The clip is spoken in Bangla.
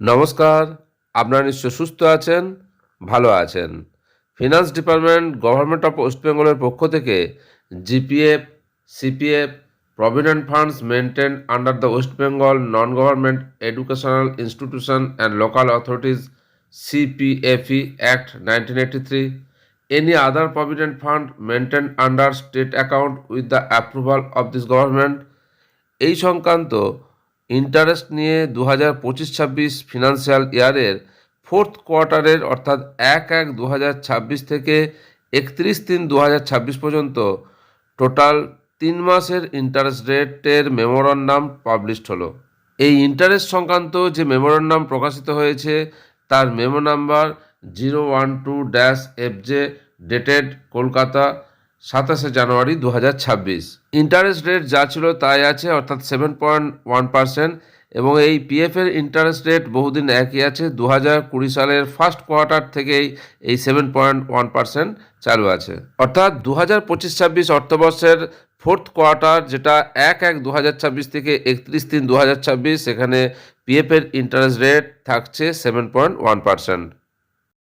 নমস্কার, আপনারা নিশ্চয় সুস্থ আছেন, ভালো আছেন। Finance department government of West বেঙ্গলের পক্ষ থেকে GPF, CPF, provident funds maintain under the West Bengal non government educational institution and local authorities CPFE Act 1983, any other provident fund maintained under state account with the approval of this government, এই সংক্রান্ত ইন্টারেস্ট নিয়ে 2025-26 ফিনান্সিয়াল ইয়ারের ফোর্থ কোয়ার্টারের অর্থাৎ 1/1/2026 থেকে 31/3/2026 পর্যন্ত টোটাল 3 মাসের ইন্টারেস্ট রেটের মেমোরান্ডাম পাবলিশড হলো। এই ইন্টারেস্ট সংক্রান্ত যে মেমোরান্ডাম প্রকাশিত হয়েছে তার memo number 012-FJ dated Kolkata 27 জানুয়ারি 2026। ইন্টারেস্ট রেট যা ছিল তাই আছে, অর্থাৎ 7.1%, এবং এই পিএফের ইন্টারেস্ট রেট বহুদিন একই আছে। 2020 সালের ফার্স্ট কোয়ার্টার থেকেই এই 7.1% চালু আছে, অর্থাৎ 2025-26 অর্থবর্ষের ফোর্থ কোয়ার্টার, যেটা 1/1/2026 থেকে 31/3/2026, সেখানে পিএফের ইন্টারেস্ট রেট থাকছে 7.1%।